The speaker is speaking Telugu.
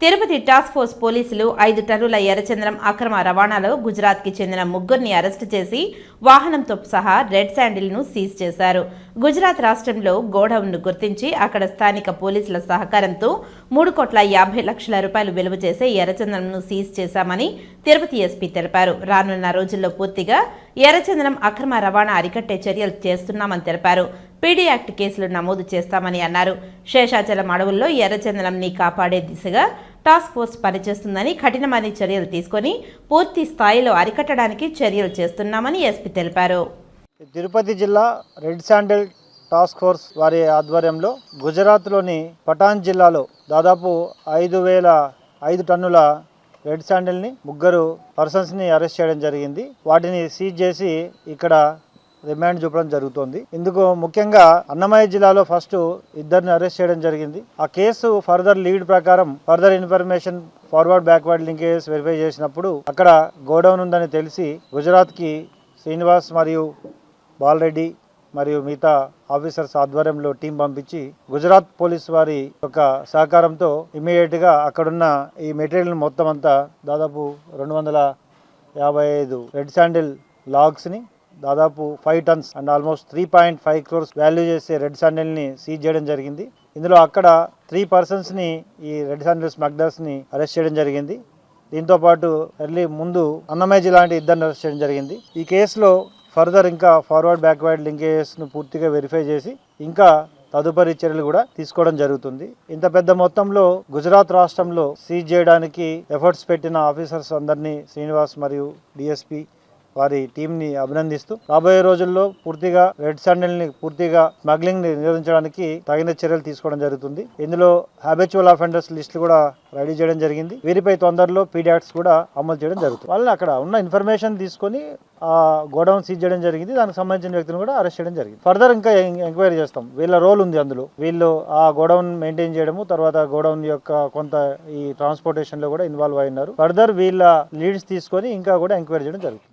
తిరుపతి టాస్క్ ఫోర్స్ పోలీసులు 5 టన్నుల ఎర్రచందనం అక్రమ రవాణాలో గుజరాత్కి చెందిన ముగ్గురిని అరెస్టు చేసి వాహనంతో సహా రెడ్ శాండిల్ను సీజ్ చేశారు. గుజరాత్ రాష్ట్రంలో గోడౌన్ను గుర్తించి అక్కడ స్థానిక పోలీసుల సహకారంతో 3,50,00,000 రూపాయలు విలువ చేసే ఎర్రచందనంను సీజ్ చేశామని తిరుపతి ఎస్పీ తెలిపారు. రానున్న రోజుల్లో పూర్తిగా ఎర్రచందనం అక్రమ రవాణా అరికట్టే చర్యలు చేస్తున్నామని తెలిపారు. పీడీ యాక్ట్ కేసులు నమోదు చేస్తామని అన్నారు. శేషాచలం అడవుల్లో ఎర్రచందనంని కాపాడే దిశగా టాస్క్ ఫోర్స్ పనిచేస్తుందని, కఠినమైన చర్యలు తీసుకొని పూర్తి స్థాయిలో అరికట్టడానికి చర్యలు చేస్తున్నామని ఎస్పీ తెలిపారు. తిరుపతి జిల్లా రెడ్ శాండిల్ టాస్క్ ఫోర్స్ వారి ఆధ్వర్యంలో గుజరాత్లోని పటాన్ జిల్లాలో దాదాపు 5,005 టన్నుల రెడ్ శాండిల్ని ముగ్గురు పర్సన్స్ని అరెస్ట్ చేయడం జరిగింది. వాటిని సీజ్ చేసి ఇక్కడ రిమాండ్ చూపడం జరుగుతోంది. ఇందుకు ముఖ్యంగా అన్నమయ్య జిల్లాలో ఫస్ట్ ఇద్దరిని అరెస్ట్ చేయడం జరిగింది. ఆ కేసు ఫర్దర్ లీడ్ ప్రకారం further information forward backward linkages verify చేసినప్పుడు అక్కడ గోడౌన్ ఉందని తెలిసి గుజరాత్కి శ్రీనివాస్ మరియు బాలరెడ్డి మరియు మిగతా ఆఫీసర్స్ ఆధ్వర్యంలో టీం పంపించి గుజరాత్ పోలీస్ వారి యొక్క సహకారంతో ఇమీడియట్గా అక్కడున్న ఈ మెటీరియల్ మొత్తం అంతా దాదాపు 255 రెడ్ శాండిల్ లాగ్స్ని దాదాపు 5 tons and almost 3.5 crores value చేసే రెడ్ శాండిల్ని సీజ్ చేయడం జరిగింది. ఇందులో అక్కడ 3 పర్సన్స్ని ఈ రెడ్ శాండిల్ స్మగ్లర్స్ని అరెస్ట్ చేయడం జరిగింది. దీంతోపాటు ముందు అన్నమయ్య జిల్లా ఇద్దరిని అరెస్ట్ చేయడం జరిగింది. ఈ కేసులో ఫర్దర్ ఇంకా ఫార్వర్డ్ బ్యాక్వర్డ్ లింకేజెస్ను పూర్తిగా వెరిఫై చేసి ఇంకా తదుపరి చర్యలు కూడా తీసుకోవడం జరుగుతుంది. ఇంత పెద్ద మొత్తంలో గుజరాత్ రాష్ట్రంలో సీజ్ చేయడానికి ఎఫర్ట్స్ పెట్టిన ఆఫీసర్స్ అందరినీ శ్రీనివాస్ మరియు డిఎస్పీ వారి టీంని అభినందిస్తూ రాబోయే రోజుల్లో పూర్తిగా రెడ్ శాండిల్ని పూర్తిగా స్మగ్లింగ్ని నిరోధించడానికి తగిన చర్యలు తీసుకోవడం జరుగుతుంది. ఇందులో హ్యాబిచువల్ అఫెండర్స్ లిస్టు కూడా రెడీ చేయడం జరిగింది. వీరిపై తొందరలో పీడీ యాక్ట్స్ కూడా అమలు చేయడం జరుగుతుంది. వాళ్ళని అక్కడ ఉన్న ఇన్ఫర్మేషన్ తీసుకొని ఆ గోడౌన్ సీజ్ చేయడం జరిగింది. దానికి సంబంధించిన వ్యక్తిని కూడా అరెస్ట్ చేయడం జరిగింది. ఫర్దర్ ఇంకా ఎంక్వైరీ చేస్తాం. వీళ్ళ రోల్ ఉంది అందులో. వీళ్ళు ఆ గోడౌన్ మెయింటైన్ చేయడము, తర్వాత గోడౌన్ యొక్క కొంత ఈ ట్రాన్స్పోర్టేషన్ లో కూడా ఇన్వాల్వ్ అయినారు. ఫర్దర్ వీళ్ళ లీడ్స్ తీసుకొని ఇంకా కూడా ఎంక్వైరీ చేయడం జరుగుతుంది.